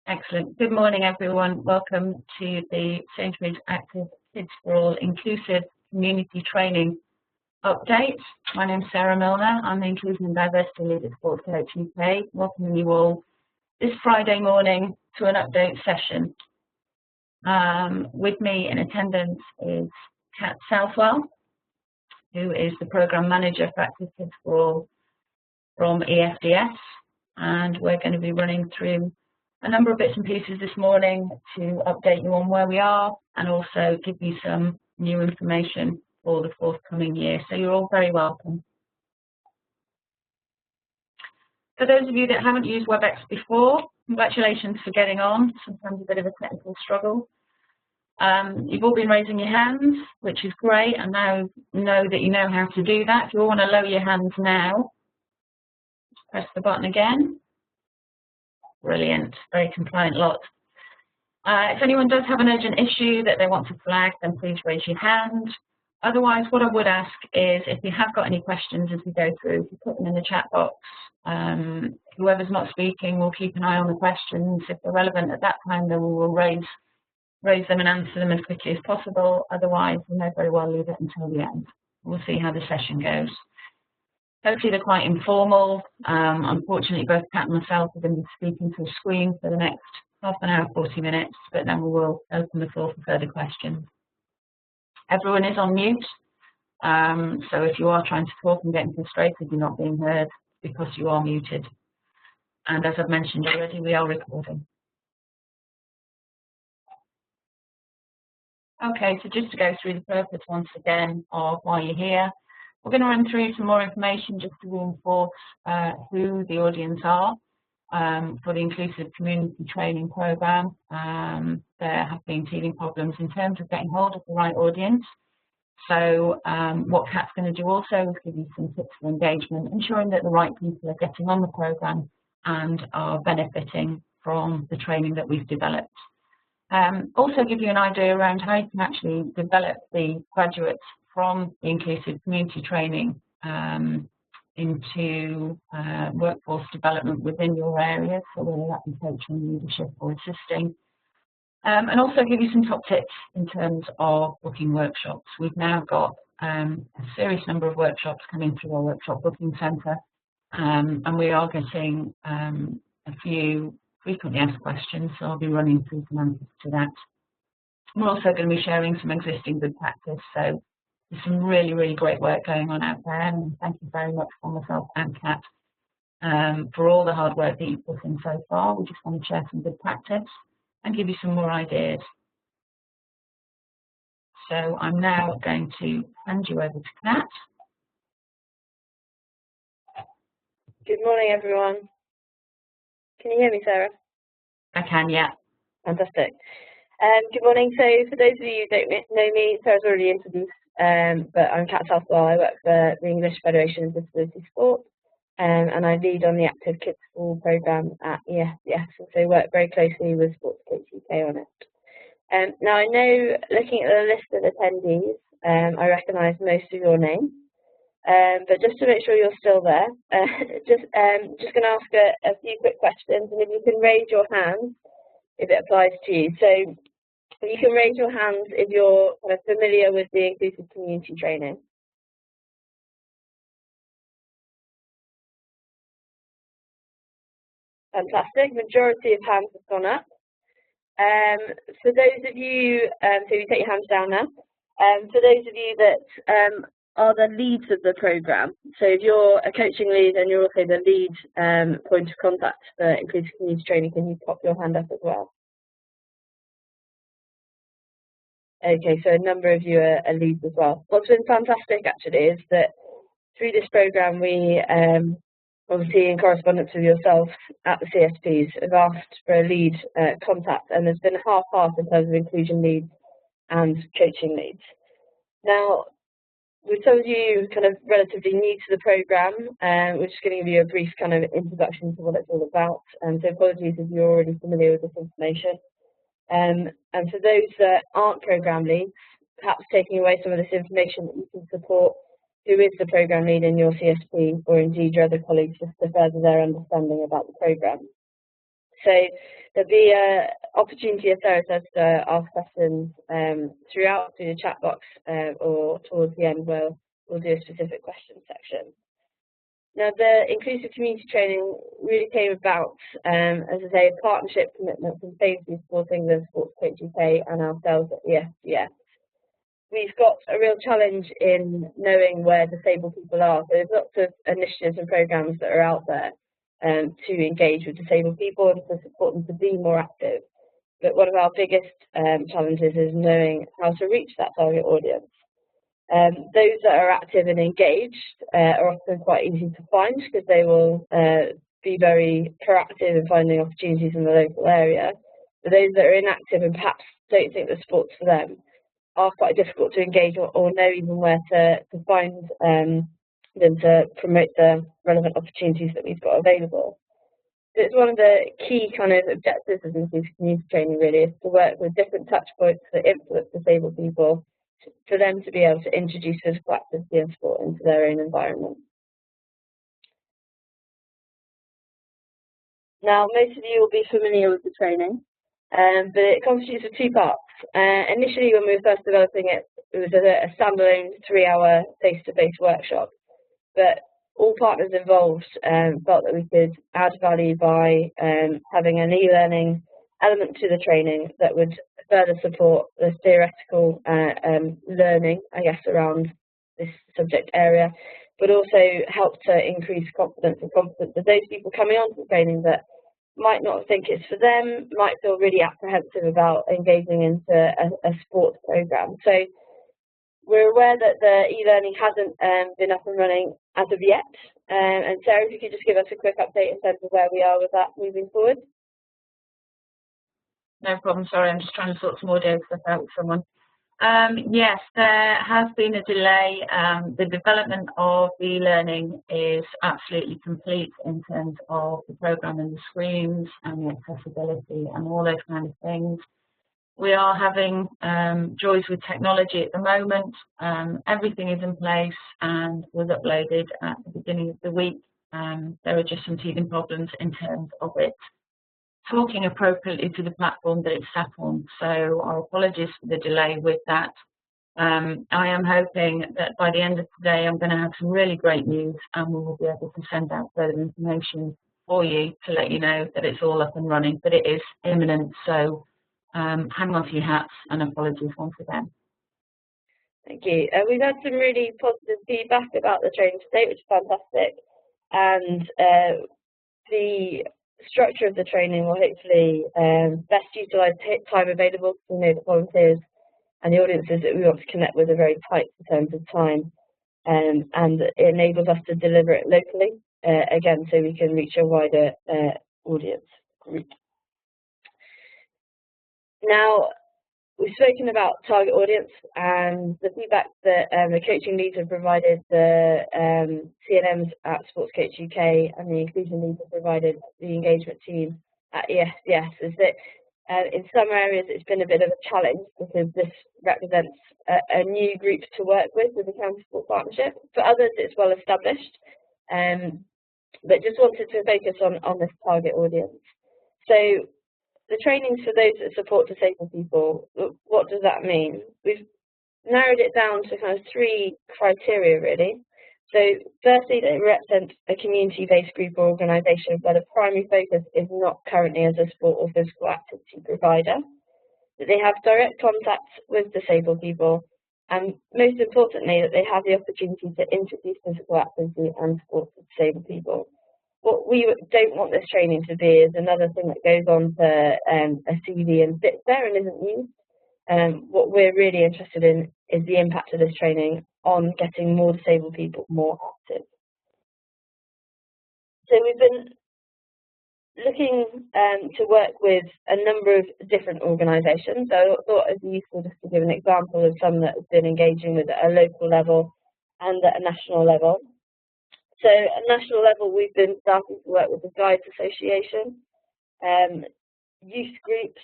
Excellent. Good morning, everyone. Welcome to the Sainsbury's Active Kids for All Inclusive Community Training update. My name's Sarah Milner. I'm the Inclusion and Diversity Lead at Sports Coach UK. Welcoming you all this Friday morning to an update session. With me in attendance is Kat Southwell, who is the Programme Manager for Active Kids for All from EFDS, and we're going to be running through a number of bits and pieces this morning to update you on where we are and also give you some new information for the forthcoming year. So you're all very welcome. For those of you that haven't used WebEx before, congratulations for getting on. Sometimes a bit of a technical struggle. You've all been raising your hands, which is great, and now know that you know how to do that. If you all want to lower your hands now, press the button again. Brilliant, very compliant lot. If anyone does have an urgent issue that they want to flag, then please raise your hand. Otherwise, what I would ask is if you have got any questions as we go through, you put them in the chat box. Whoever's not speaking will keep an eye on the questions. If they're relevant at that time, then we will raise them and answer them as quickly as possible. Otherwise, we may very well leave it until the end. We'll see how the session goes. Hopefully they're quite informal. Unfortunately, both Kat and myself are going to be speaking to a screen for the next half an hour, 40 minutes, but then we will open the floor for further questions. Everyone is on mute, so if you are trying to talk and getting frustrated, you're not being heard because you are muted. And as I've mentioned already, we are recording. Okay, so just to go through the purpose once again of why you're here. We're going to run through some more information just to reinforce who the audience are for the Inclusive Community Training Programme. There have been teething problems in terms of getting hold of the right audience. So what Kat's going to do also is give you some tips for engagement, ensuring that the right people are getting on the programme and are benefiting from the training that we've developed. Also give you an idea around how you can actually develop the graduates from the inclusive community training into workforce development within your area, so whether that be coaching, leadership or assisting. And also give you some top tips in terms of booking workshops. We've now got a serious number of workshops coming through our workshop booking centre, and we are getting a few frequently asked questions, so I'll be running through some answers to that. We're also going to be sharing some existing good practice, so there's some really, really great work going on out there, and thank you very much from myself and Kat for all the hard work that you've put in so far. We just want to share some good practice and give you some more ideas. So I'm now going to hand you over to Kat. Good morning, everyone. Can you hear me, Sarah? I can, yeah. Fantastic. Good morning. So for those of you who don't know me, Sarah's already introduced. But I'm Kat Southwell. I work for the English Federation of Disability Sport, and I lead on the Active Kids for All programme at EFDS, and so work very closely with Sports Coach UK on it. Now I know, looking at the list of attendees, I recognise most of your names, but just to make sure you're still there, just going to ask a few quick questions, and if you can raise your hand if it applies to you. So you can raise your hands if you're kind of familiar with the inclusive community training. Fantastic. Majority of hands have gone up. For those of you, so you take your hands down now. For those of you that are the leads of the programme, so if you're a coaching lead and you're also the lead point of contact for inclusive community training, can you pop your hand up as well? Okay, so a number of you are leads as well. What's been fantastic actually is that through this programme we, obviously in correspondence with yourself at the CSPs, have asked for a lead contact, and there's been half-half in terms of inclusion leads and coaching leads. Now, with some of you kind of relatively new to the programme, we're just going to give you a brief kind of introduction to what it's all about, and so apologies if you're already familiar with this information. And for those that aren't programme leads, perhaps taking away some of this information that you can support who is the programme lead in your CSP, or indeed your other colleagues, just to further their understanding about the programme. So there'll be an opportunity, as Sarah says, to ask questions throughout through the chat box or towards the end where we'll do a specific question section. Now, the inclusive community training really came about, as I say, a partnership commitment from safety supporting the Sports Coach UK and ourselves at EFDS. We've got a real challenge in knowing where disabled people are. So there's lots of initiatives and programs that are out there to engage with disabled people and to support them to be more active. But one of our biggest challenges is knowing how to reach that target audience. Those that are active and engaged are often quite easy to find because they will be very proactive in finding opportunities in the local area. But those that are inactive and perhaps don't think the sport's for them are quite difficult to engage or know even where to find them to promote the relevant opportunities that we've got available. So it's one of the key kind of objectives of inclusive community training really is to work with different touch points that influence disabled people for them to be able to introduce physical activity and sport into their own environment. Now, most of you will be familiar with the training, but it constitutes of two parts. Initially, when we were first developing it, it was a standalone 3-hour face-to-face workshop, but all partners involved felt that we could add value by having an e-learning element to the training that would further support the theoretical learning, I guess, around this subject area, but also help to increase confidence of those people coming on to the training that might not think it's for them, might feel really apprehensive about engaging into a sports program. So we're aware that the e-learning hasn't been up and running as of yet. And Sarah, if you could just give us a quick update in terms of where we are with that moving forward. No problem, sorry, I'm just trying to sort some audio stuff out with someone. Yes, there has been a delay. The development of the e-learning is absolutely complete in terms of the program and the screens and the accessibility and all those kind of things. We are having joys with technology at the moment. Everything is in place and was uploaded at the beginning of the week. There are just some teething problems in terms of it talking appropriately to the platform that it's sat on. So our apologies for the delay with that. I am hoping that by the end of today, I'm going to have some really great news and we will be able to send out further information for you to let you know that it's all up and running, but it is imminent. So hang on to your hats and apologies once again. Thank you. We've had some really positive feedback about the training today, which is fantastic. And the structure of the training will hopefully best utilise time available. We know that volunteers and the audiences that we want to connect with are very tight in terms of time, and it enables us to deliver it locally, again, so we can reach a wider audience group. Now, we've spoken about target audience and the feedback that the coaching leads have provided the CNMs at Sports Coach UK and the inclusion leads have provided the engagement team at EFDS is that in some areas it's been a bit of a challenge because this represents a new group to work with the County Sport Partnership. For others it's well established, but just wanted to focus on this target audience. So the trainings for those that support disabled people, what does that mean? We've narrowed it down to kind of 3 criteria really. So firstly, they represent a community-based group or organisation where the primary focus is not currently as a sport or physical activity provider. That they have direct contact with disabled people, and most importantly, that they have the opportunity to introduce physical activity and sport to disabled people. What we don't want this training to be is another thing that goes on to a CV and sits there and isn't used. What we're really interested in is the impact of this training on getting more disabled people more active. So we've been looking to work with a number of different organisations. So I thought it would be useful just to give an example of some that have been engaging with at a local level and at a national level. So at national level, we've been starting to work with the Guides Association, youth groups,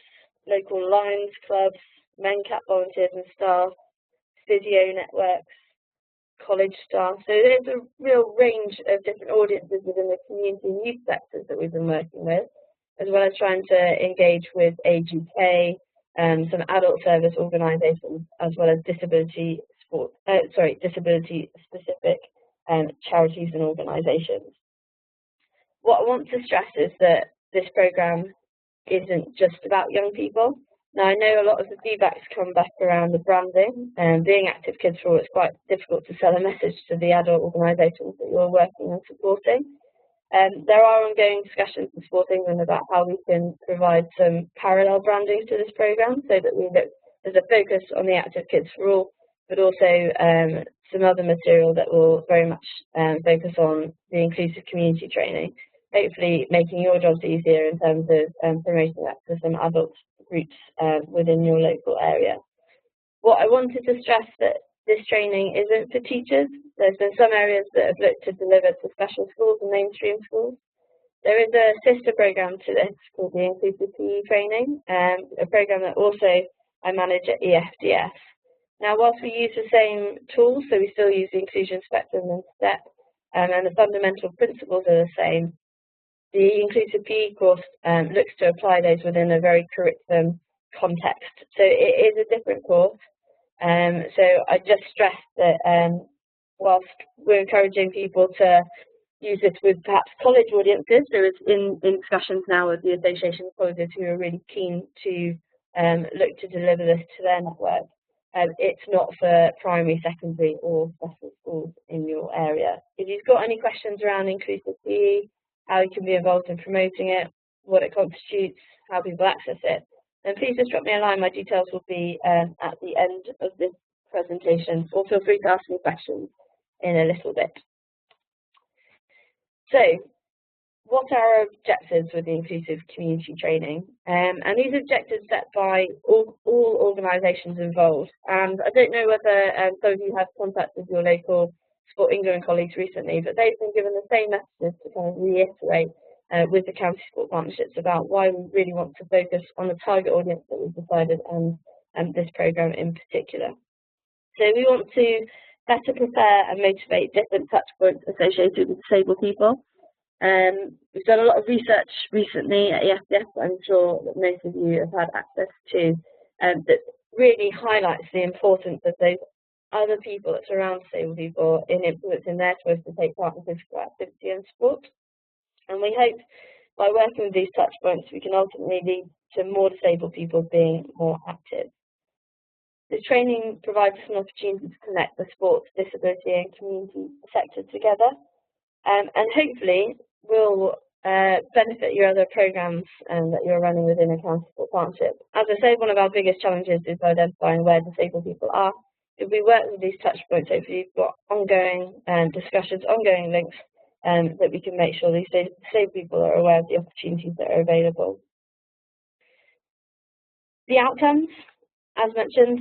local Lions clubs, MenCat volunteers and staff, physio networks, college staff. So there's a real range of different audiences within the community and youth sectors that we've been working with. as well as trying to engage with Age UK, some adult service organisations, as well as disability specific charities and organisations. What I want to stress is that this programme isn't just about young people. Now, I know a lot of the feedback's come back around the branding, and being Active Kids for All, it's quite difficult to sell a message to the adult organisations that you're working and supporting. There are ongoing discussions in Sport England about how we can provide some parallel branding to this programme, so that we look, there's a focus on the Active Kids for All, but also some other material that will very much focus on the inclusive community training, hopefully making your jobs easier in terms of promoting that to some adult groups within your local area. What I wanted to stress that this training isn't for teachers. There's been some areas that have looked to deliver to special schools and mainstream schools. There is a sister programme to this called the Inclusive PE Training, a programme that also I manage at EFDS. Now, whilst we use the same tools, so we still use the inclusion spectrum and STEP, and the fundamental principles are the same, the Inclusive PE course looks to apply those within a very curriculum context. So it is a different course. So I just stress that whilst we're encouraging people to use this with perhaps college audiences, there is in discussions now with the Association of Colleges who are really keen to look to deliver this to their network. It's not for primary, secondary or special schools in your area. If you've got any questions around inclusive PE, how you can be involved in promoting it, what it constitutes, how people access it, then please just drop me a line. My details will be at the end of this presentation, or feel free to ask me questions in a little bit. So, what are our objectives with the inclusive community training? And these objectives set by all organisations involved. And I don't know whether some of you have contact with your local Sport England colleagues recently, but they've been given the same messages to kind of reiterate with the county sport partnerships about why we really want to focus on the target audience that we've decided and this programme in particular. So we want to better prepare and motivate different touch points associated with disabled people. We've done a lot of research recently at EFDS, I'm sure that most of you have had access to, that really highlights the importance of those other people that surround disabled people in influencing their choice to take part in physical activity and sport. And we hope by working with these touch points, we can ultimately lead to more disabled people being more active. This training provides us an opportunity to connect the sports, disability and community sector together, and hopefully will benefit your other programmes that you're running within a county sport partnership. As I say, one of our biggest challenges is identifying where disabled people are. If we work with these touch points, hopefully you've got ongoing discussions, ongoing links that we can make sure these disabled people are aware of the opportunities that are available. The outcomes, as mentioned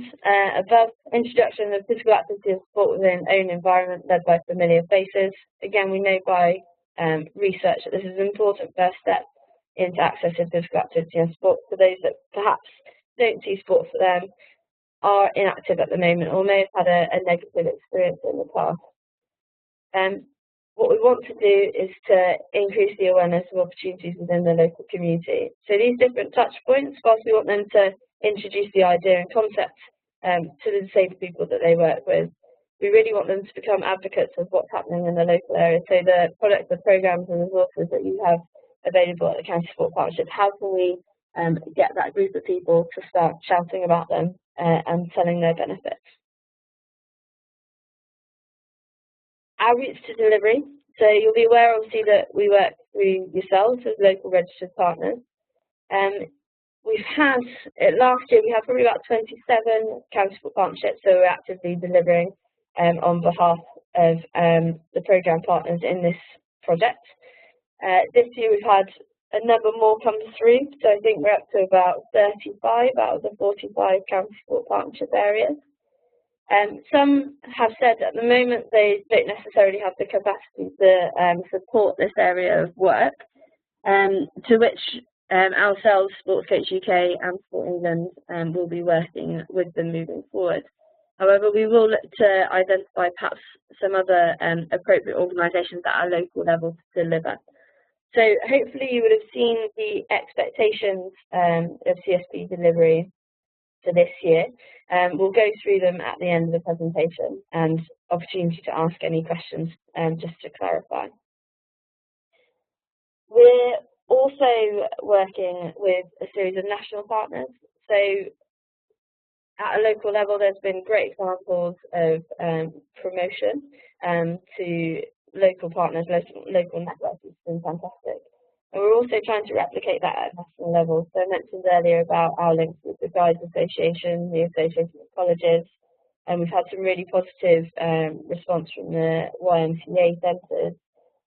above, introduction of physical activity and sport within own environment led by familiar faces. Again, we know by research that this is an important first step into accessing physical activity and sport for those that perhaps don't see sport for them, are inactive at the moment, or may have had a negative experience in the past. What we want to do is to increase the awareness of opportunities within the local community. So these different touch points, whilst we want them to introduce the idea and concept to the disabled people that they work with, we really want them to become advocates of what's happening in the local area. So the products, the programmes and resources that you have available at the County Sport Partnership, how can we get that group of people to start shouting about them and selling their benefits? Outreach to delivery. So you'll be aware, obviously, that we work through yourselves as local registered partners. We've had, last year, we had probably about 27 county sport partnerships, so we're actively delivering on behalf of the programme partners in this project. This year we've had a number more come through, so I think we're up to about 35 out of the 45 county sport partnership areas. Some have said at the moment they don't necessarily have the capacity to support this area of work, to which ourselves, Sports Coach UK and Sport England will be working with them moving forward. However, we will look to identify perhaps some other appropriate organisations at our local level to deliver. So hopefully you would have seen the expectations of CSP delivery for this year. We'll go through them at the end of the presentation and opportunity to ask any questions just to clarify. We're also working with a series of national partners. So at a local level, there's been great examples of promotion to local partners, local networks. It's been fantastic. And we're also trying to replicate that at national level. So I mentioned earlier about our links with the Guides Association, the Association of Colleges, and we've had some really positive response from the YMCA centres.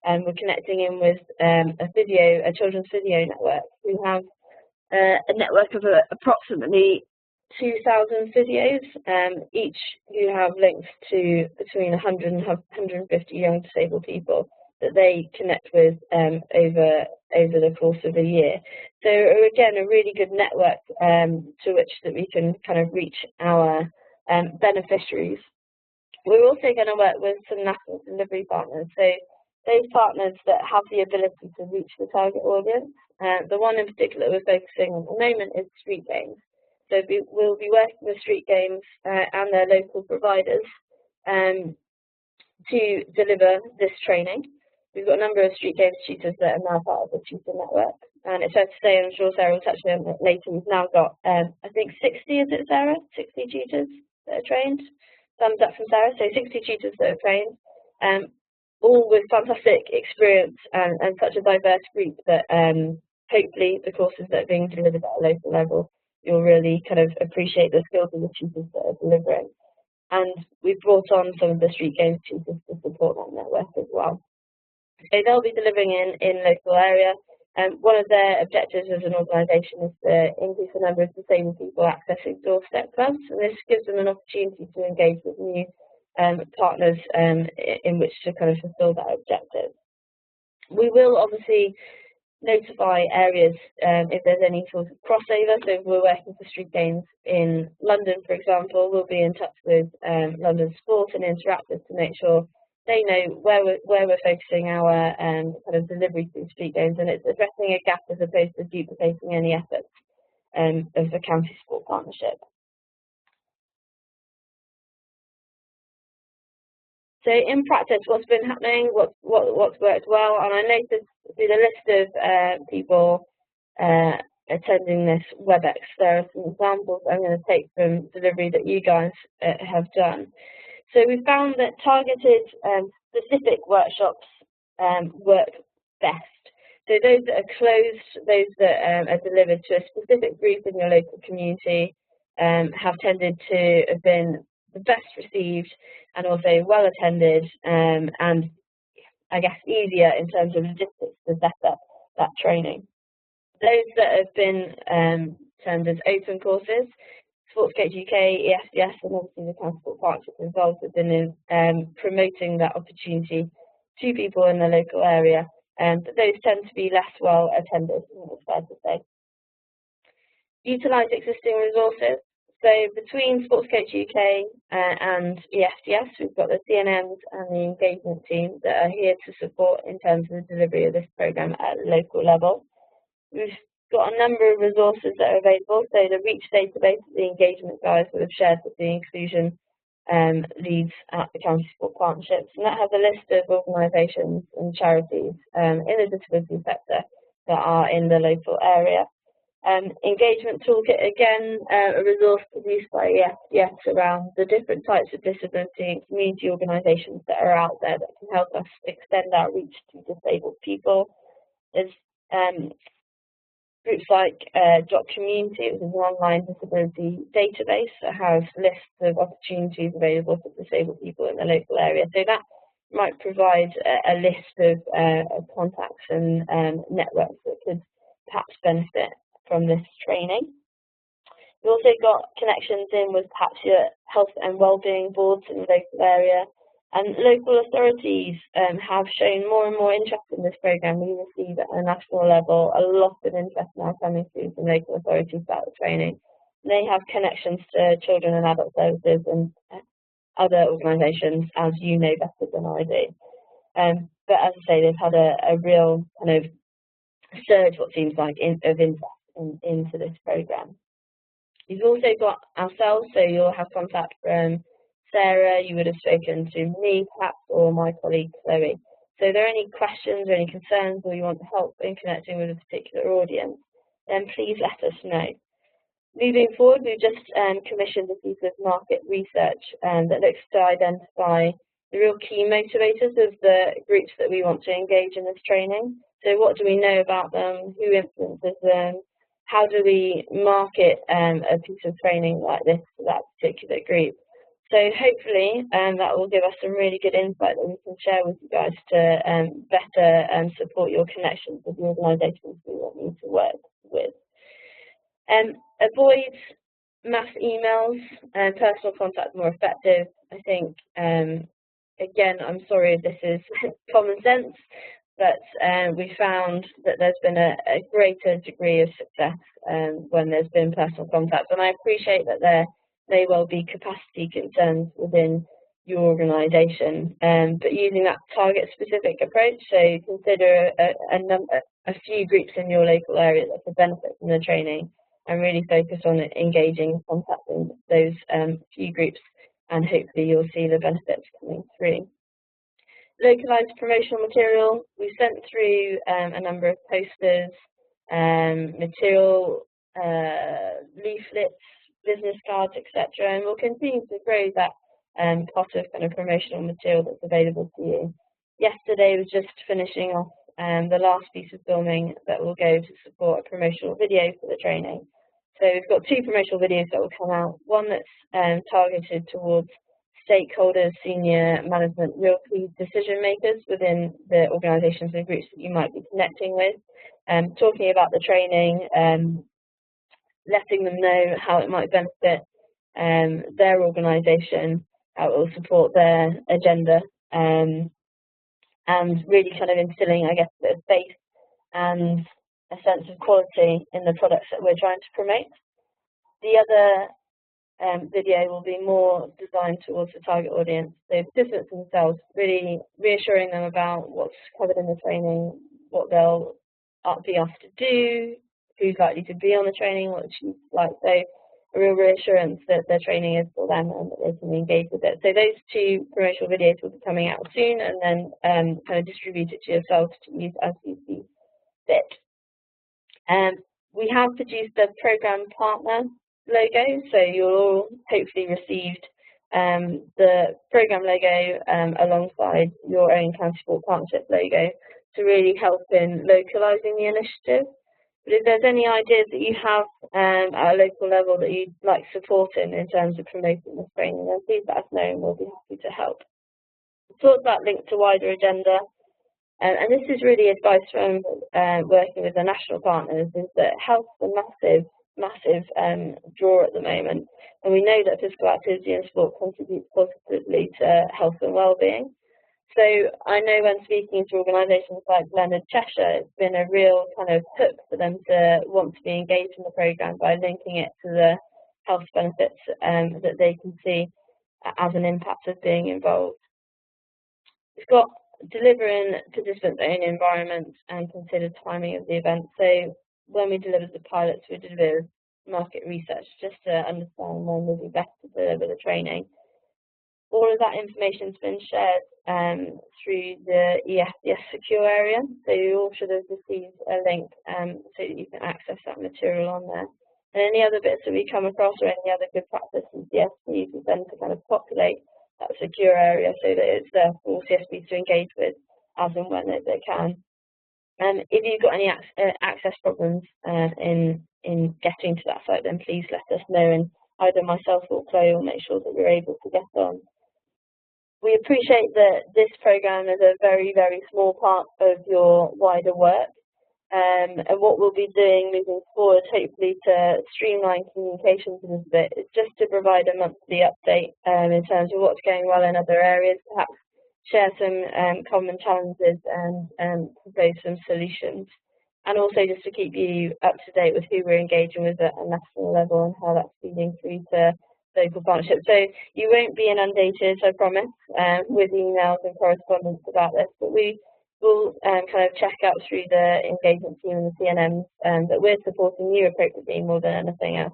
And we're connecting in with a children's physio network. We have a network of approximately 2,000 physios, each who have links to between 100 and 150 young disabled people that they connect with over the course of a year. So again, a really good network to which that we can kind of reach our beneficiaries. We're also going to work with some national delivery partners. So those partners that have the ability to reach the target audience. The one in particular we're focusing on at the moment is street games. So we'll be working with street games and their local providers to deliver this training. We've got a number of street games tutors that are now part of the tutor network. And it's fair to say, and I'm sure Sarah will touch on it later, we've now got, I think 60, is it Sarah? 60 tutors that are trained. Thumbs up from Sarah. So 60 tutors that are trained, all with fantastic experience and such a diverse group that hopefully the courses that are being delivered at a local level, you'll really kind of appreciate the skills of the tutors that are delivering. And we've brought on some of the street games tutors to support that network as well. So they'll be delivering in local area. One of their objectives as an organisation is to increase the number of disabled people accessing doorstep clubs, and this gives them an opportunity to engage with new partners in which to kind of fulfil that objective. We will obviously notify areas if there's any sort of crossover. So if we're working for street games in London, for example, we'll be in touch with London Sport and Interactive to make sure they know where we're focusing our kind of delivery through street games, and it's addressing a gap as opposed to duplicating any efforts of the county sport partnership. So in practice, what's been happening, what's worked well, and I noticed through the list of people attending this WebEx, there are some examples I'm going to take from delivery that you guys have done. So we found that targeted specific workshops work best. So those that are closed, those that are delivered to a specific group in your local community have tended to have been the best received and also well attended and I guess easier in terms of logistics to set up that training. Those that have been termed as open courses, Sportscoach UK, EFDS, and obviously the county sport partnership involved have been in promoting that opportunity to people in the local area, but those tend to be less well attended, it's fair to say. Utilise existing resources. So between Sportscoach UK and EFDS, we've got the CNMs and the engagement team that are here to support in terms of the delivery of this programme at a local level. We've got a number of resources that are available. So the REACH database, the engagement guides that we've shared with the inclusion leads at the county sport partnerships, and that has a list of organisations and charities in the disability sector that are in the local area. Engagement toolkit, again, a resource produced by EFDS around the different types of disability and community organisations that are out there that can help us extend our reach to disabled people. There's groups like .community, which is an online disability database that has lists of opportunities available for disabled people in the local area. So that might provide a list of contacts and networks that could perhaps benefit from this training. We've also got connections in with perhaps your health and wellbeing boards in the local area, and local authorities have shown more and more interest in this programme. We receive at a national level a lot of interest now coming through from local authorities about the training. They have connections to children and adult services and other organisations, as you know better than I do. But as I say, they've had a real kind of surge what seems like of interest into this program. You've also got ourselves, so you'll have contact from Sarah, you would have spoken to me perhaps, or my colleague Chloe. So if there are any questions or any concerns, or you want help in connecting with a particular audience, then please let us know. Moving forward, we've just commissioned a piece of market research that looks to identify the real key motivators of the groups that we want to engage in this training. So what do we know about them? Who influences them? How do we market a piece of training like this to that particular group? So hopefully that will give us some really good insight that we can share with you guys to better support your connections with the organisations we want you to work with. Avoid mass emails and personal contact more effective. I think, again, I'm sorry if this is common sense, but we found that there's been a greater degree of success when there's been personal contact. And I appreciate that there may well be capacity concerns within your organisation, but using that target-specific approach, so consider a few groups in your local area that could benefit from the training, and really focus on engaging, contacting those few groups, and hopefully you'll see the benefits coming through. Localised promotional material, we sent through a number of posters, material, leaflets, business cards, etc., and we'll continue to grow that pot of kind of promotional material that's available to you. Yesterday was just finishing off the last piece of filming that will go to support a promotional video for the training. So we've got 2 promotional videos that will come out, one that's targeted towards stakeholders, senior management, real key decision makers within the organisations and groups that you might be connecting with, talking about the training, letting them know how it might benefit their organisation, how it will support their agenda, and really kind of instilling, I guess, a bit of faith and a sense of quality in the products that we're trying to promote. The other video will be more designed towards the target audience, so participants themselves, really reassuring them about what's covered in the training, what they'll be asked to do, who's likely to be on the training, what it's like. So a real reassurance that the training is for them and that they can engage with it. So those 2 promotional videos will be coming out soon, and then kind of distributed to yourselves to use as you see fit. We have produced the program partner logo, so you'll all hopefully received the program logo alongside your own County Sport Partnership logo to really help in localising the initiative. But if there's any ideas that you have at a local level that you'd like support in terms of promoting this training, then please let us know and we'll be happy to help. We've talked about link to wider agenda. And this is really advice from working with the national partners, is that health is a massive draw at the moment. And we know that physical activity and sport contributes positively to health and well-being. So I know when speaking to organisations like Leonard Cheshire, it's been a real kind of hook for them to want to be engaged in the programme by linking it to the health benefits that they can see as an impact of being involved. We've got delivering participants' own environment and considered timing of the event. So when we delivered the pilots, we delivered market research just to understand when would be best to deliver the training. All of that information has been shared through the EFDS secure area, so you all should have received a link so that you can access that material on there. And any other bits that we come across or any other good practice in CSPs, we tend to kind of populate that secure area so that it's there for all CSPs to engage with as and when they can. If you've got any access problems in getting to that site, then please let us know, and either myself or Chloe will make sure that you're able to get on. We appreciate that this programme is a very, very small part of your wider work, and what we'll be doing moving forward, hopefully to streamline communications a little bit, is just to provide a monthly update in terms of what's going well in other areas, perhaps share some common challenges and propose some solutions, and also just to keep you up to date with who we're engaging with at a national level and how that's feeding through to local partnerships. So you won't be inundated, I promise, with emails and correspondence about this, but we we'll kind of check out through the engagement team and the CNMs that we're supporting you appropriately more than anything else.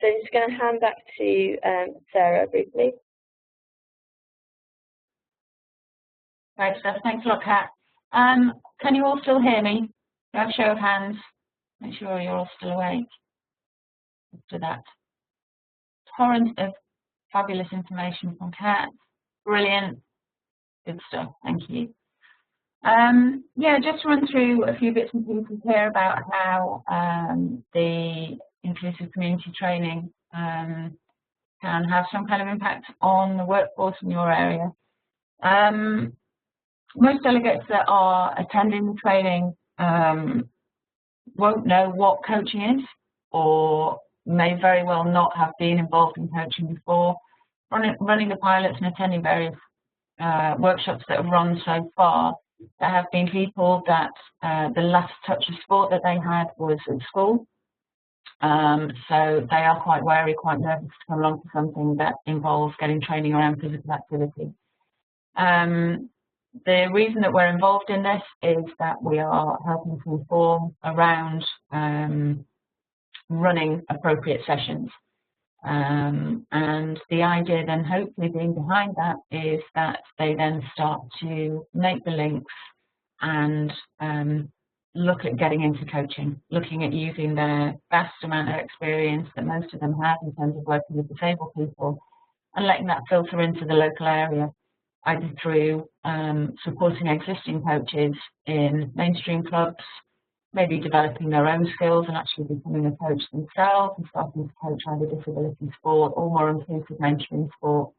So I'm just going to hand back to Sarah briefly. Great stuff. Thanks a lot, Kat. Can you all still hear me? Have a show of hands. Make sure you're all still awake. After that torrent of fabulous information from Kat. Brilliant. Good stuff. Thank you. Yeah, just run through a few bits and pieces here about how the inclusive community training can have some kind of impact on the workforce in your area. Most delegates that are attending the training won't know what coaching is, or may very well not have been involved in coaching before. Running the pilots and attending various workshops that have run so far, there have been people that the last touch of sport that they had was at school. So they are quite wary, quite nervous to come along to something that involves getting training around physical activity. The reason that we're involved in this is that we are helping to inform around running appropriate sessions. And the idea then hopefully being behind that is that they then start to make the links and look at getting into coaching, looking at using their vast amount of experience that most of them have in terms of working with disabled people and letting that filter into the local area, either through supporting existing coaches in mainstream clubs, maybe developing their own skills and actually becoming a coach themselves and starting to coach either disability sport or more inclusive mainstream sport.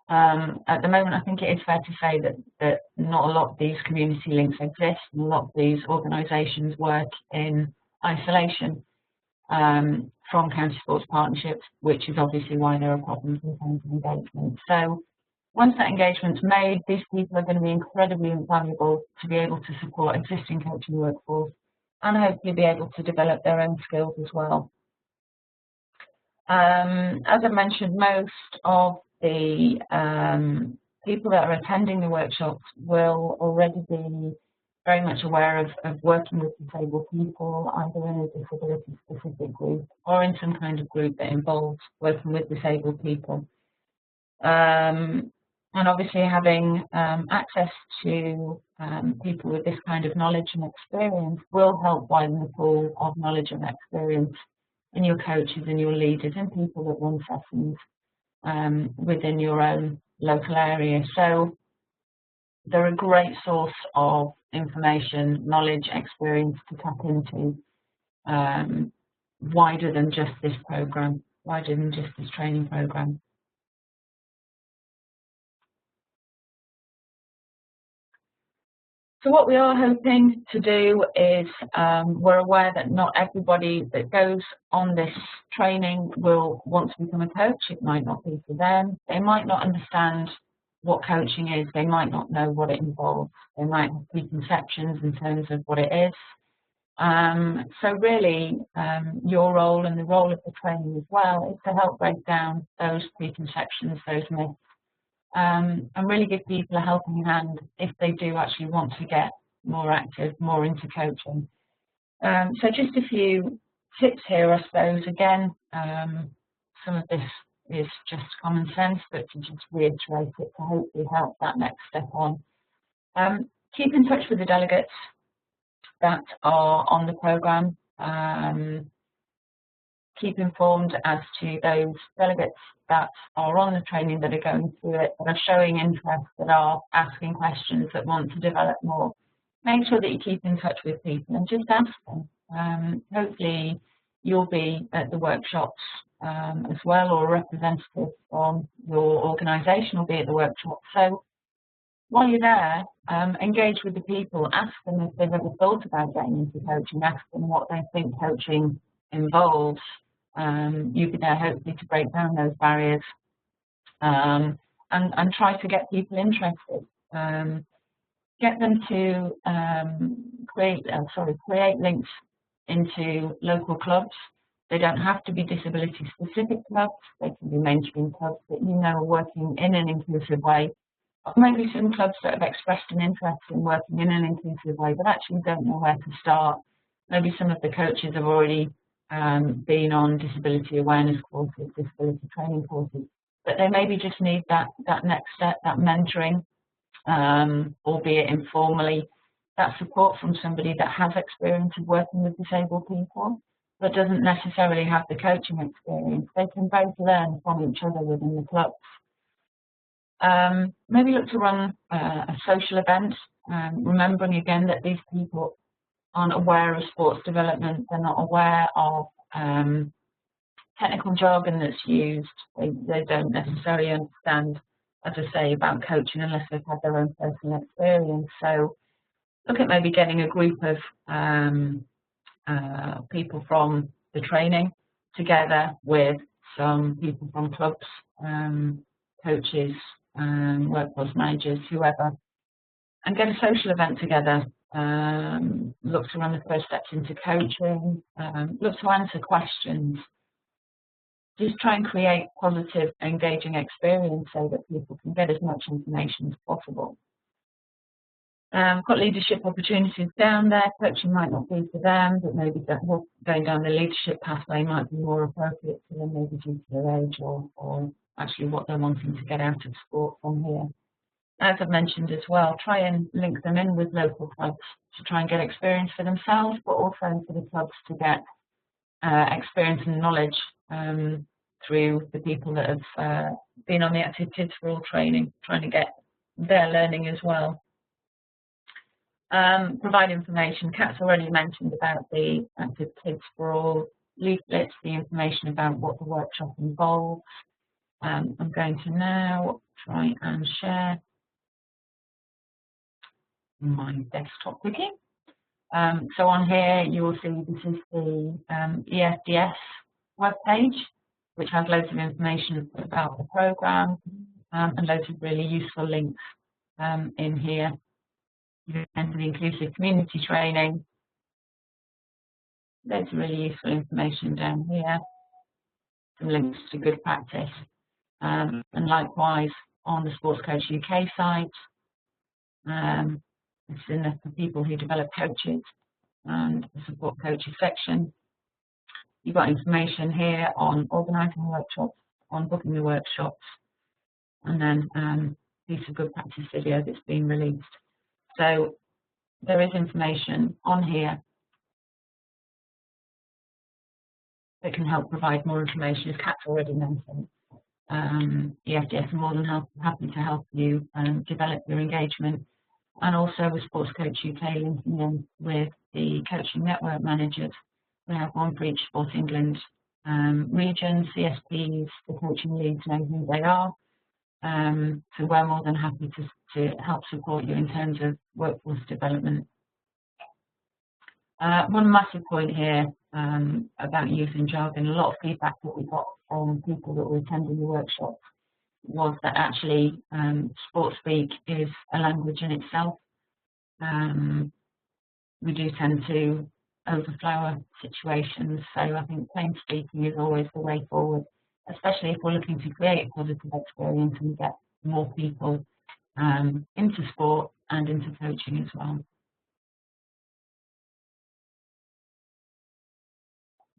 At the moment, I think it is fair to say that not a lot of these community links exist, and a lot of these organisations work in isolation from county sports partnerships, which is obviously why there are problems in terms of engagement. So once that engagement's made, these people are going to be incredibly invaluable to be able to support existing coaching workforce and hopefully be able to develop their own skills as well. As I mentioned, most of the people that are attending the workshops will already be very much aware of working with disabled people, either in a disability-specific group or in some kind of group that involves working with disabled people. And obviously having access to people with this kind of knowledge and experience will help widen the pool of knowledge and experience in your coaches and your leaders and people that run sessions within your own local area. So they're a great source of information, knowledge, experience to tap into wider than just this program, wider than just this training program. So what we are hoping to do is, we're aware that not everybody that goes on this training will want to become a coach. It might not be for them. They might not understand what coaching is. They might not know what it involves. They might have preconceptions in terms of what it is. So really, your role and the role of the training as well is to help break down those preconceptions, those myths, and really give people a helping hand if they do actually want to get more active, more into coaching. So just a few tips here, I suppose. Again, some of this is just common sense, but to just reiterate it to hopefully help that next step on. Keep in touch with the delegates that are on the programme. Keep informed as to those delegates that are on the training, that are going through it, that are showing interest, that are asking questions, that want to develop more. Make sure that you keep in touch with people and just ask them. Hopefully you'll be at the workshops as well, or a representative from your organisation will be at the workshop. So while you're there, engage with the people, ask them if they've ever thought about getting into coaching, ask them what they think coaching involves. You'll be there hopefully to break down those barriers and try to get people interested. Get them to create links into local clubs They don't have to be disability-specific clubs. They can be mainstream clubs that you know are working in an inclusive way. Or maybe some clubs that have expressed an interest in working in an inclusive way, but actually don't know where to start. Maybe some of the coaches have already been on disability awareness courses, disability training courses, but they maybe just need that next step, that mentoring, albeit informally, that support from somebody that has experience of working with disabled people, but doesn't necessarily have the coaching experience. They can both learn from each other within the clubs. Maybe look to run a social event, remembering again that these people aren't aware of sports development, they're not aware of technical jargon that's used, they don't necessarily understand, as I say, about coaching unless they've had their own personal experience. So look at maybe getting a group of people from the training together with some people from clubs, coaches, workforce managers, whoever, and get a social event together. Look to run the first steps into coaching, look to answer questions. Just try and create positive, engaging experience so that people can get as much information as possible. Got leadership opportunities down there. Coaching might not be for them, but maybe going down the leadership pathway might be more appropriate to them, maybe due to their age or actually what they're wanting to get out of sport from here. As I've mentioned as well, try and link them in with local clubs to try and get experience for themselves, but also for the clubs to get experience and knowledge through the people that have been on the Active Kids for All training, trying to get their learning as well. Provide information. Kat's already mentioned about the Active Kids for All leaflets, the information about what the workshop involves. I'm going to now try and share my desktop with you. So on here you will see this is the EFDS webpage, which has loads of information about the programme and loads of really useful links in here. You can enter the Inclusive Community Training. Loads of really useful information down here. Some links to good practice. And likewise on the Sports Coach UK site. It's in the for people who develop coaches and the support coaches section. You've got information here on organising workshops, on booking the workshops, and then piece of good practice video that's been released. So there is information on here that can help provide more information, as Kat's already mentioned. EFDS are more than happy to help you develop your engagement, and also with Sports Coach UK linking in with the coaching network managers. We have one for each Sport England region, CSPs, the coaching leads know who they are. So we're more than happy to help support you in terms of workforce development. One massive point here about using jargon, a lot of feedback that we got from people that were attending the workshops was that actually sport speak is a language in itself. We do tend to overflow situations, so I think plain speaking is always the way forward, especially if we're looking to create a positive experience and get more people into sport and into coaching as well.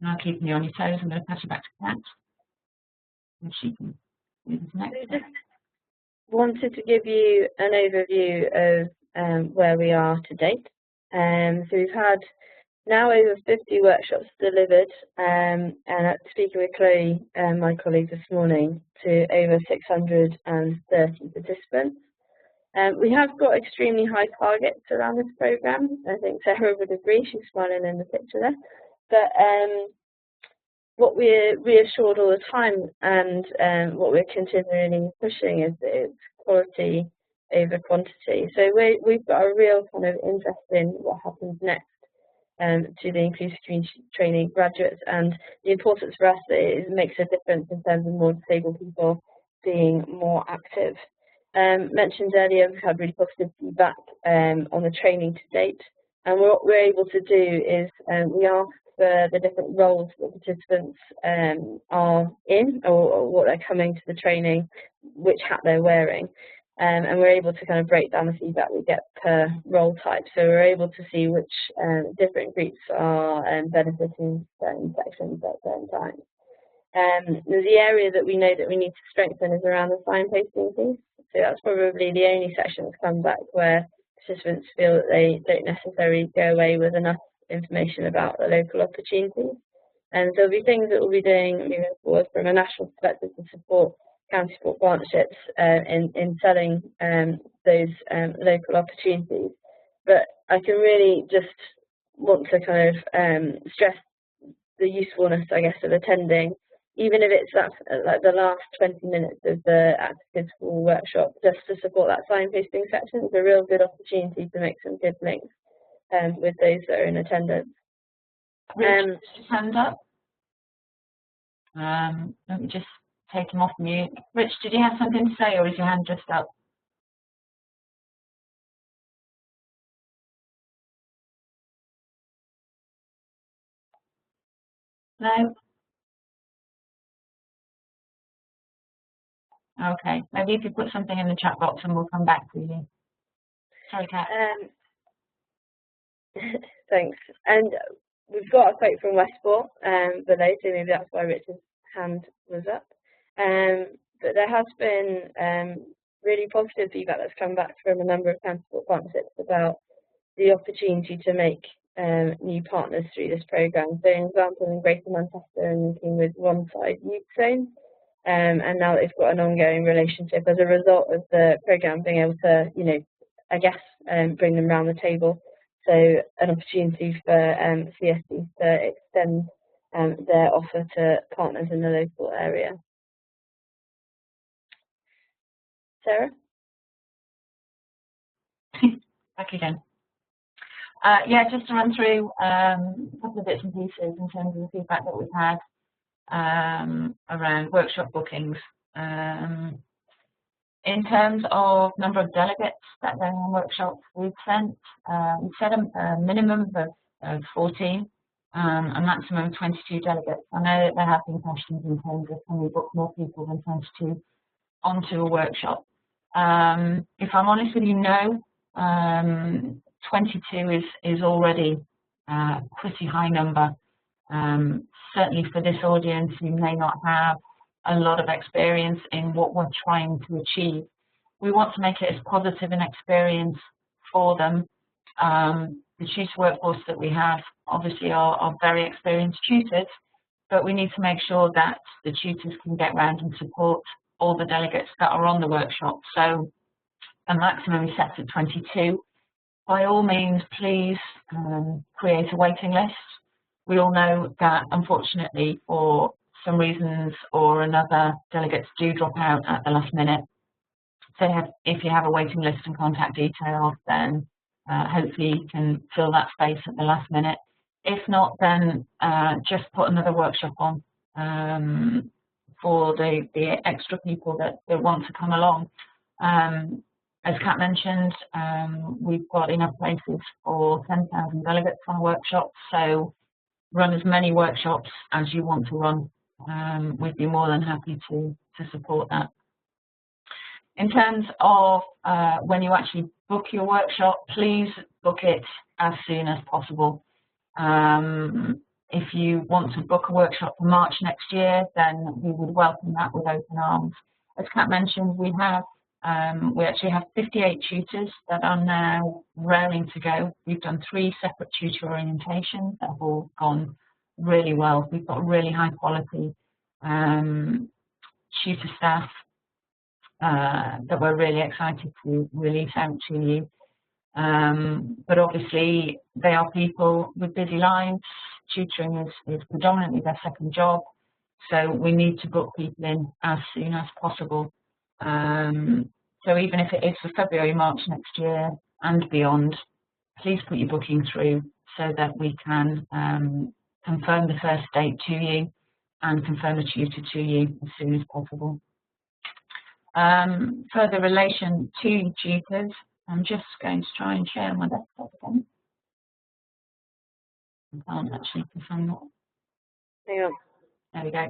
Now, keeping you on your toes, I'm going to pass you back to Kat, if she can do this next. I just wanted to give you an overview of where we are to date. So we've had now over 50 workshops delivered, and speaking with Chloe, my colleague this morning, to over 630 participants. We have got extremely high targets around this programme. I think Sarah would agree, she's smiling in the picture there. But what we're reassured all the time, and what we're continually pushing, is that it's quality over quantity. So we've got a real kind of interest in what happens next to the Inclusive Community Training graduates, and the importance for us that it makes a difference in terms of more disabled people being more active. Mentioned earlier, we've had really positive feedback on the training to date, and what we're able to do is we ask for the different roles that participants are in, or what they're coming to the training, which hat they're wearing. And we're able to kind of break down the feedback we get per role type. So we're able to see which different groups are benefiting certain sections at certain times. The area that we know that we need to strengthen is around the signposting piece. So that's probably the only section that's come back where participants feel that they don't necessarily go away with enough information about the local opportunities. And so there'll be things that we'll be doing moving forward from a national perspective to support county support partnerships in selling those local opportunities. But I can really just want to kind of stress the usefulness, I guess, of attending, even if it's that, like the last 20 minutes of the Active Kids School workshop, just to support that signposting section. It's a real good opportunity to make some good links with those that are in attendance. Rich, hand up. Let me just take him off mute. Rich, did you have something to say, or is your hand just up? No? Okay, maybe if you put something in the chat box and we'll come back to you. Sorry, Kat. Thanks. And we've got a quote from Westport below, so maybe that's why Richard's hand was up. But there has been really positive feedback that's come back from a number of county support partnerships about the opportunity to make new partners through this programme. So, an example in Greater Manchester, and working with One Side Youth Zone, and now they've got an ongoing relationship as a result of the programme being able to, you know, I guess, bring them around the table. So, an opportunity for CSD to extend their offer to partners in the local area. Sarah? Back again. Yeah, just to run through a couple of bits and pieces in terms of the feedback that we've had around workshop bookings. In terms of number of delegates that go on workshops, we've set a minimum of 14, a maximum of 22 delegates. I know that there have been questions in terms of can we book more people than 22 onto a workshop. If I'm honest with you, no. 22 is already a pretty high number. Certainly for this audience who may not have a lot of experience in what we're trying to achieve. We want to make it as positive an experience for them. The tutor workforce that we have obviously are very experienced tutors, but we need to make sure that the tutors can get around and support all the delegates that are on the workshop. So a maximum is set at 22. By all means, please create a waiting list. We all know that, unfortunately, for some reasons or another, delegates do drop out at the last minute. So if you have a waiting list and contact details, then hopefully you can fill that space at the last minute. If not, then just put another workshop on for the extra people that want to come along. As Kat mentioned, we've got enough places for 10,000 delegates on workshops, so run as many workshops as you want to run. We'd be more than happy to support that. In terms of when you actually book your workshop, please book it as soon as possible. If you want to book a workshop for March next year, then we would welcome that with open arms. As Kat mentioned, we actually have 58 tutors that are now raring to go. We've done 3 separate tutor orientations that have all gone really well. We've got really high quality tutor staff that we're really excited to release out to you. But obviously they are people with busy lives. Tutoring is predominantly their second job, so we need to book people in as soon as possible. So even if it is for February, March next year and beyond, please put your booking through so that we can confirm the first date to you and confirm a tutor to you as soon as possible. Further relation to tutors, I'm just going to try and share my desktop again. I can't actually, because I'm not. Hang on. There we go.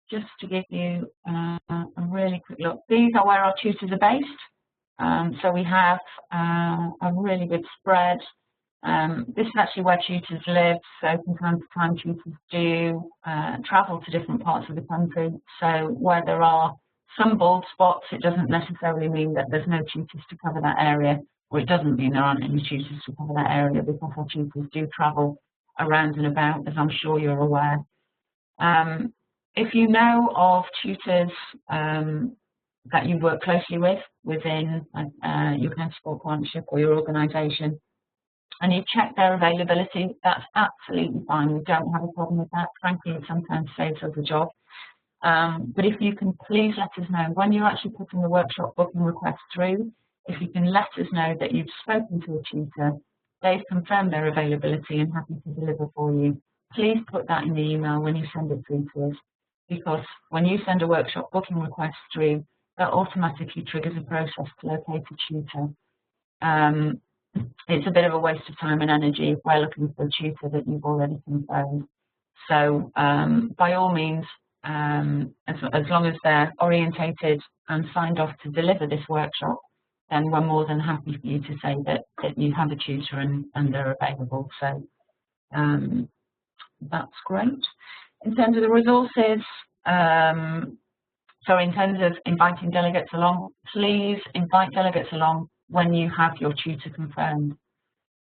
Just to give you a really quick look, these are where our tutors are based. So we have a really good spread. This is actually where tutors live, so from time to time tutors do travel to different parts of the country. So where there are some bald spots, it doesn't necessarily mean that there's no tutors to cover that area, or it doesn't mean there aren't any tutors to cover that area, because our tutors do travel around and about, as I'm sure you're aware. If you know of tutors that you work closely with within your county sport partnership or your organisation, and you check their availability, that's absolutely fine. We don't have a problem with that. Frankly, it sometimes saves us a job. But if you can please let us know when you're actually putting the workshop booking request through, if you can let us know that you've spoken to a tutor, they've confirmed their availability and happy to deliver for you, please put that in the email when you send it through to us, because when you send a workshop booking request through, that automatically triggers a process to locate a tutor. It's a bit of a waste of time and energy if we're looking for a tutor that you've already confirmed. So by all means, as long as they're orientated and signed off to deliver this workshop, then we're more than happy for you to say that you have a tutor and they're available. So that's great. In terms of the resources, so in terms of inviting delegates along, please invite delegates along when you have your tutor confirmed.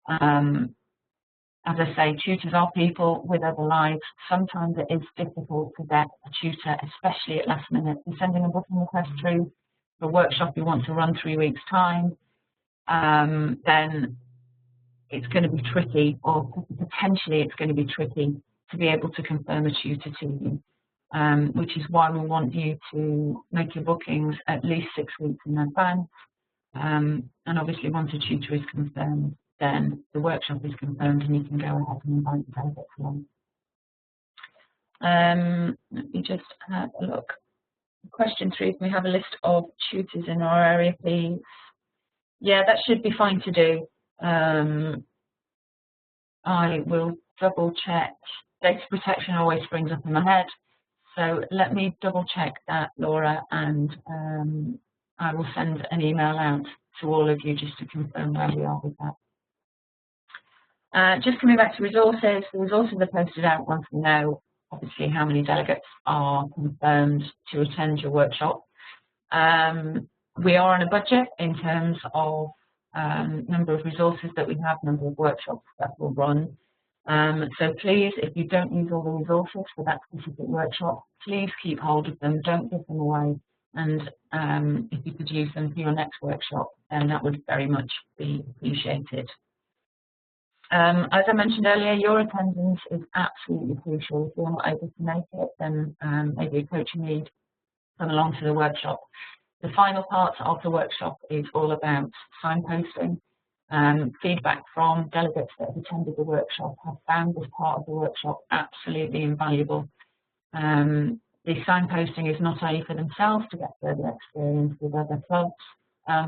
As I say, tutors are people with other lives. Sometimes it is difficult to get a tutor, especially at last minute. You're sending a booking request through for a workshop you want to run 3 weeks' time, then it's going to be tricky, or potentially it's going to be tricky to be able to confirm a tutor to you, which is why we want you to make your bookings at least 6 weeks in advance. And obviously, once a tutor is confirmed, then the workshop is confirmed and you can go ahead and invite the delegates along. Let me just have a look. Question 3, can we have a list of tutors in our area, please? Yeah, that should be fine to do. I will double check. Data protection always springs up in my head. So let me double check that, Laura, and I will send an email out to all of you just to confirm where we are with that. Just coming back to resources, the resources are posted out once we know, obviously, how many delegates are confirmed to attend your workshop. We are on a budget in terms of number of resources that we have, number of workshops that we'll run. So please, if you don't use all the resources for that specific workshop, please keep hold of them, don't give them away. And if you could use them for your next workshop, then that would very much be appreciated. As I mentioned earlier, your attendance is absolutely crucial. If you're not able to make it, then maybe a coaching lead come along to the workshop. The final part of the workshop is all about signposting. Feedback from delegates that have attended the workshop have found this part of the workshop absolutely invaluable. The signposting is not only for themselves to get further experience with other clubs,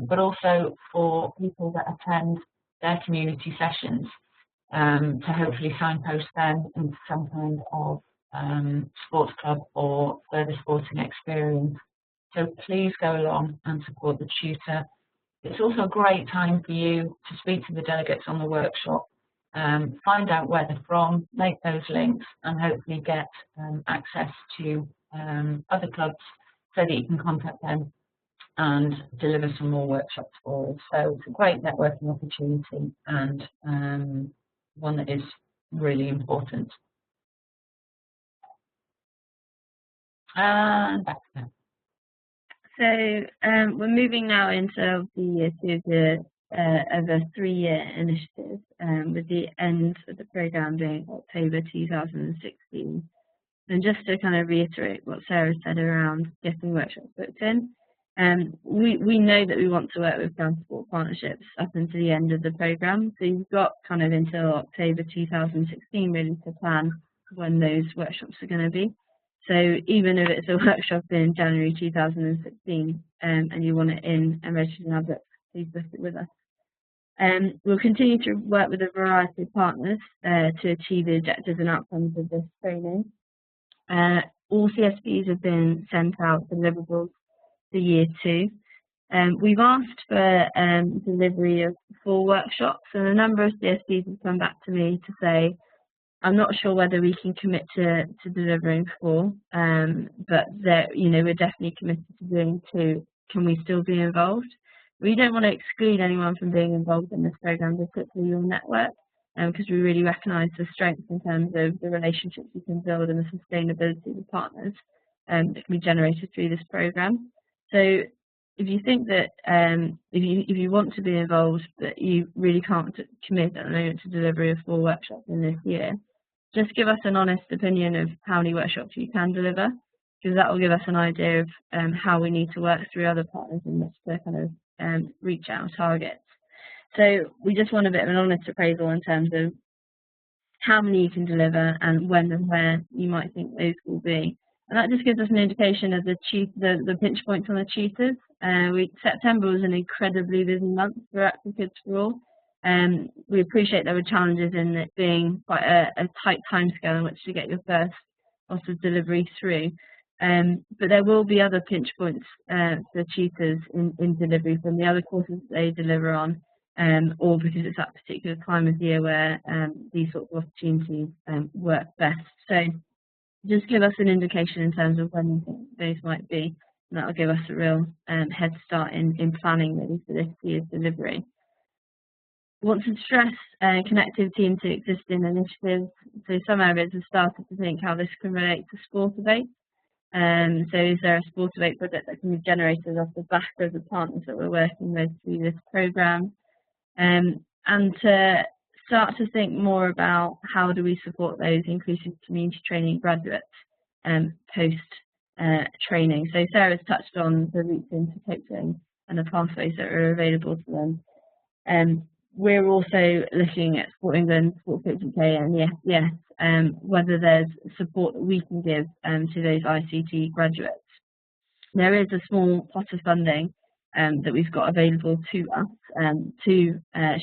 but also for people that attend their community sessions, to hopefully signpost them into some kind of sports club or further sporting experience. So please go along and support the tutor. It's also a great time for you to speak to the delegates on the workshop, find out where they're from, make those links, and hopefully get access to other clubs so that you can contact them and deliver some more workshops for us. So it's a great networking opportunity and one that is really important. And back to that. So we're moving now into the year 2 of a 3-year initiative, with the end of the programme being October 2016. And just to kind of reiterate what Sarah said around getting workshops booked in, we know that we want to work with county sport partnerships up until the end of the programme. So you've got kind of until October 2016 really to plan when those workshops are going to be. So even if it's a workshop in January 2016 and you want it in and registered in our books, please book it with us. We'll continue to work with a variety of partners to achieve the objectives and outcomes of this training. All CSPs have been sent out deliverables for year 2. We've asked for delivery of 4 workshops, and a number of CSPs have come back to me to say, I'm not sure whether we can commit to delivering 4, but we're definitely committed to doing 2. Can we still be involved? We don't want to exclude anyone from being involved in this program, particularly your network, because we really recognise the strengths in terms of the relationships you can build and the sustainability of the partners that can be generated through this program. So if you think that if you want to be involved but you really can't commit at the moment to delivery of 4 workshops in this year, just give us an honest opinion of how many workshops you can deliver, because that will give us an idea of how we need to work through other partners in which to kind of reach our targets. So we just want a bit of an honest appraisal in terms of how many you can deliver and when and where you might think those will be. And that just gives us an indication of the pinch points on the tutors. September was an incredibly busy month for Active Kids for All. We appreciate there were challenges in it being quite a tight timescale in which to get your first lots of delivery through. But there will be other pinch points for tutors in delivery from the other courses that they deliver on, or because it's that particular time of year where these sorts of opportunities work best. So just give us an indication in terms of when you think those might be, and that will give us a real head start in planning really for this year's delivery. I want to stress connectivity into existing initiatives. So some areas have started to think how this can relate to Sportivate. So is there a Sportivate project that can be generated off the back of the partners that we're working with through this programme? And to start to think more about how do we support those inclusive community training graduates post training. So Sarah's touched on the routes into coaching and the pathways that are available to them. We're also looking at Sport England, Sport Coach UK and the EFDS, whether there's support that we can give to those ICT graduates. There is a small pot of funding that we've got available to us to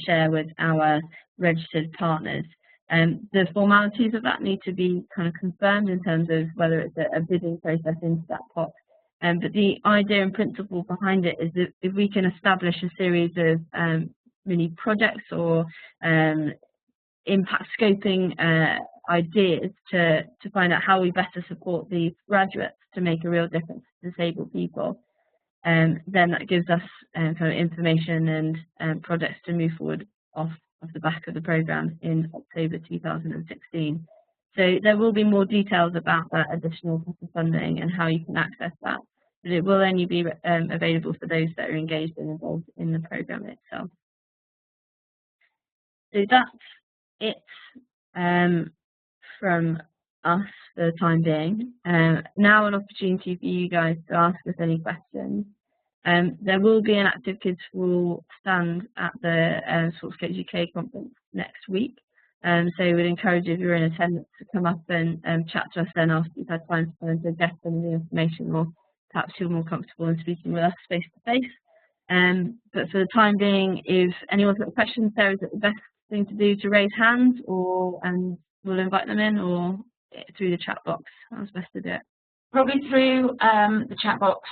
share with our registered partners. The formalities of that need to be kind of confirmed in terms of whether it's a bidding process into that pot. But the idea and principle behind it is that if we can establish a series of mini projects or impact scoping ideas to find out how we better support these graduates to make a real difference to disabled people, then that gives us kind of information and projects to move forward off the back of the programme in October 2016. So there will be more details about that additional funding and how you can access that, but it will only be available for those that are engaged and involved in the programme itself. So that's it from us for the time being. Now an opportunity for you guys to ask us any questions. There will be an Active Kids for All stand at the Sports Coach UK conference next week. So we'd encourage you, if you're in attendance, to come up and chat to us then after you've had time to digest some of the information, or perhaps you're more comfortable in speaking with us face to face. But for the time being, if anyone's got questions, Sarah, is it the best thing to do to raise hands, or we'll invite them in, or through the chat box? How's best to do it? Probably through the chat box,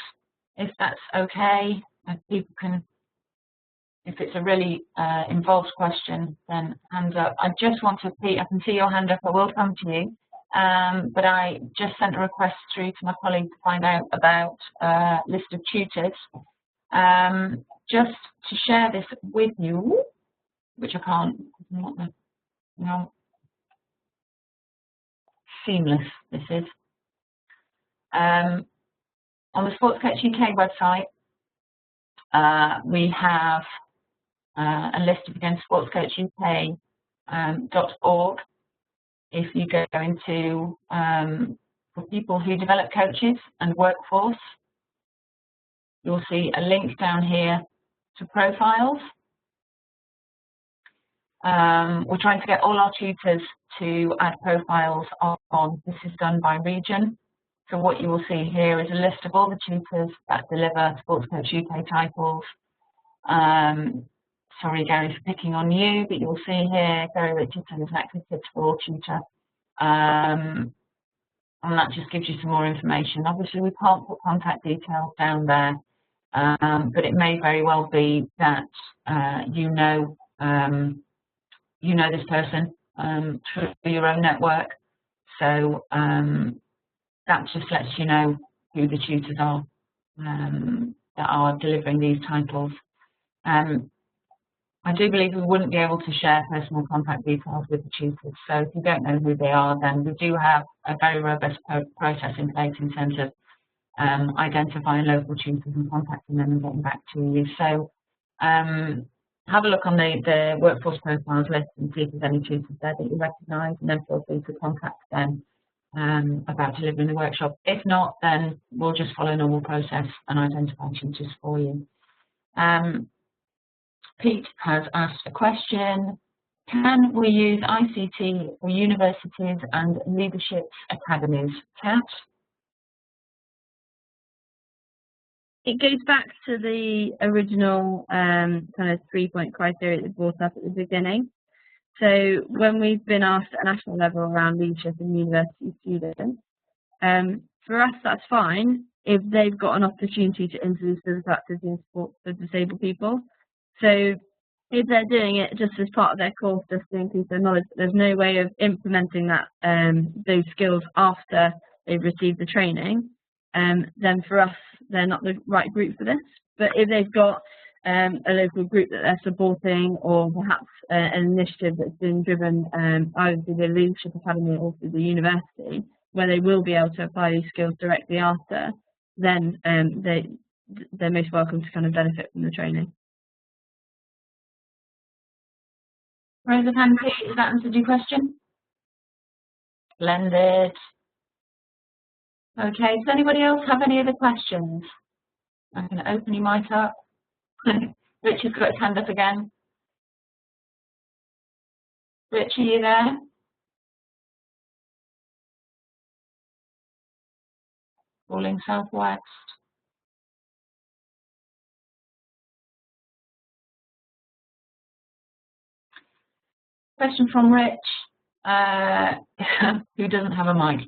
if that's okay. People can, if it's a really involved question, then hands up. I just want to see, I can see your hand up, I will come to you. But I just sent a request through to my colleague to find out about a list of tutors. Just to share this with you, which I can't, seamless this is. On the Sports Coach UK website, we have a list of, again, sportscoachuk.org. If you go into for people who develop coaches and workforce, you'll see a link down here to profiles. We're trying to get all our tutors to add profiles on. This is done by region. So what you will see here is a list of all the tutors that deliver Sports Coach UK titles sorry Gary for picking on you, but you'll see here Gary Richardson is an active Kids for All tutor. And that just gives you some more information. Obviously, we can't put contact details down there, but it may very well be that you know this person through your own network. So that just lets you know who the tutors are that are delivering these titles. I do believe we wouldn't be able to share personal contact details with the tutors. So if you don't know who they are, then we do have a very robust process in place in terms of identifying local tutors and contacting them and getting back to you. So have a look on the workforce profiles list and see if there's any tutors there that you recognise, and then feel free to contact them about delivering the workshop. If not, then we'll just follow a normal process and identify tutors for you. Pete has asked a question. Can we use ICT for universities and leadership academies? Kat? It goes back to the original kind of 3-point criteria that brought up at the beginning. So when we've been asked at a national level around leadership in university students, for us that's fine if they've got an opportunity to introduce the practices in support for disabled people. So if they're doing it just as part of their course, just to increase their knowledge, but there's no way of implementing that those skills after they've received the training, then for us they're not the right group for this. But if they've got a local group that they're supporting, or perhaps an initiative that's been driven either through the Leadership Academy or through the university, where they will be able to apply these skills directly after, then they're most welcome to kind of benefit from the training. Rosa Pansy, has that answered your question? Splendid. Okay, does anybody else have any other questions? I'm going to open your mic up. Richard's got his hand up again. Rich, are you there? Falling southwest. Question from Rich, who doesn't have a mic.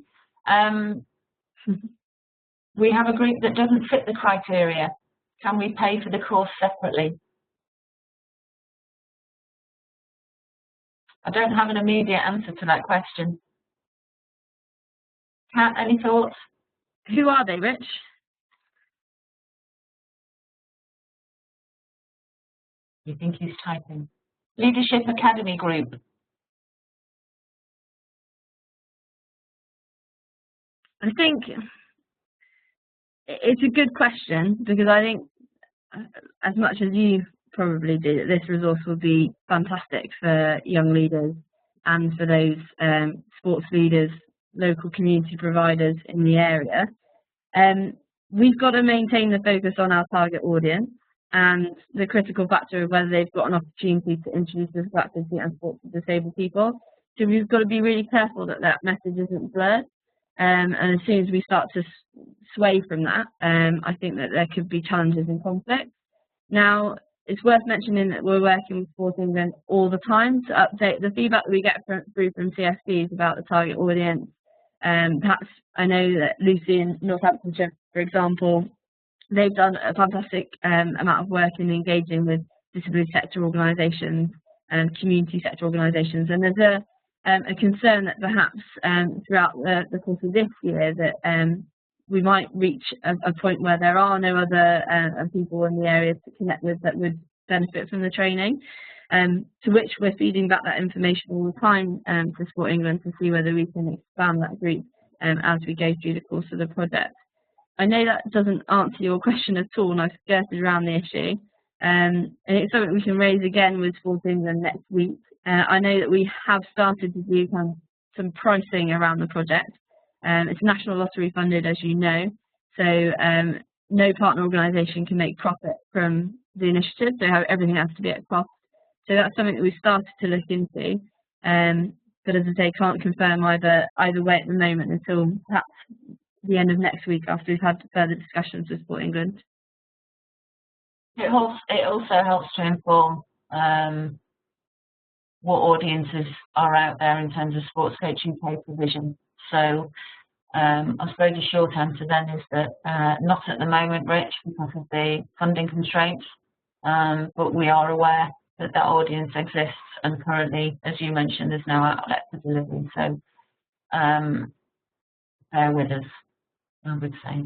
We have a group that doesn't fit the criteria. Can we pay for the course separately? I don't have an immediate answer to that question. Kat, any thoughts? Who are they, Rich? You think he's typing? Leadership Academy group. I think it's a good question, because I think, as much as you probably do, that this resource will be fantastic for young leaders and for those sports leaders, local community providers in the area. We've got to maintain the focus on our target audience and the critical factor of whether they've got an opportunity to introduce this activity and support for disabled people. So we've got to be really careful that that message isn't blurred. And as soon as we start to sway from that, I think that there could be challenges and conflicts. Now, it's worth mentioning that we're working with Sport England all the time to update the feedback that we get through from CSPs about the target audience. Perhaps I know that Lucy in Northamptonshire, for example, they've done a fantastic amount of work in engaging with disability sector organisations and community sector organisations. And there's a concern that perhaps throughout the course of this year that we might reach a point where there are no other people in the area to connect with that would benefit from the training, to which we're feeding back that information all the time to Sport England to see whether we can expand that group as we go through the course of the project. I know that doesn't answer your question at all, and I've skirted around the issue. And it's something we can raise again with Sport England next week. I know that we have started to do some pricing around the project. It's national lottery funded, as you know, so no partner organisation can make profit from the initiative, so everything has to be at cost. So that's something that we've started to look into, but as I say, can't confirm either way at the moment until perhaps the end of next week after we've had further discussions with Sport England. It also helps to inform what audiences are out there in terms of Sports Coach UK provision. So I suppose the short answer then is that not at the moment, Rich, because of the funding constraints, but we are aware that that audience exists, and currently, as you mentioned, there's no outlet for delivery. So bear with us, I would say.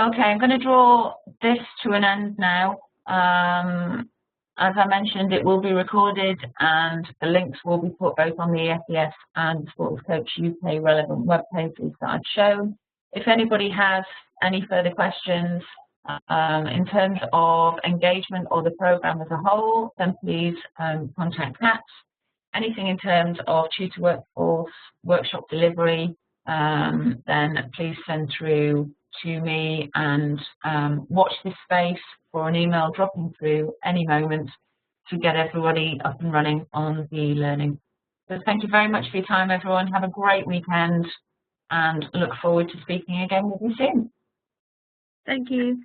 Okay, I'm going to draw this to an end now. As I mentioned, it will be recorded and the links will be put both on the EFDS and Sports Coach UK relevant web pages that I've shown. If anybody has any further questions in terms of engagement or the programme as a whole, then please contact Kat. Anything in terms of tutor workforce, workshop delivery, then please send through to me, and watch this space for an email dropping through any moment to get everybody up and running on the learning. So thank you very much for your time, everyone. Have a great weekend and look forward to speaking again with you soon. Thank you.